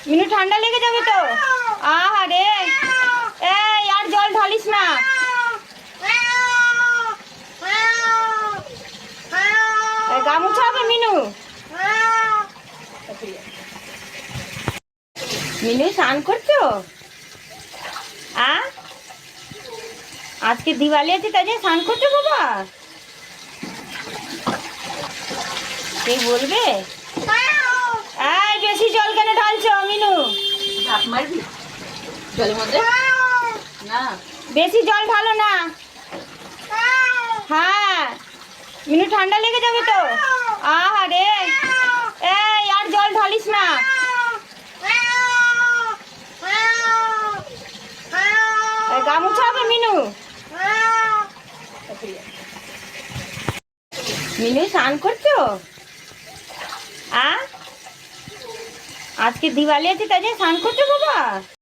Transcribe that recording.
মিনু ঠান্ডা লেগে যাবে তো। আহারে এই আর জল ঢালিস না। গা মুছা হবে মিনু। মিনু স্নান করছো? আজকে দিওয়ালি আছে তাই জন্য স্নান করছো বাবা? কে বলবে? এই বেশি জল কেন ঢালছো মিনু? ঝাঁপ মারবি জলের মধ্যে? না, বেশি জল ঢালো না। হ্যাঁ মিনু ঠান্ডা লেগে যাবে তো। আহারে এই আর জল ঢালিস না। গা মুছা হবে মিনু। মিনু স্নান করছো? আজকে দিওয়ালি আছে তাই জন্য স্নান করছো বাবা?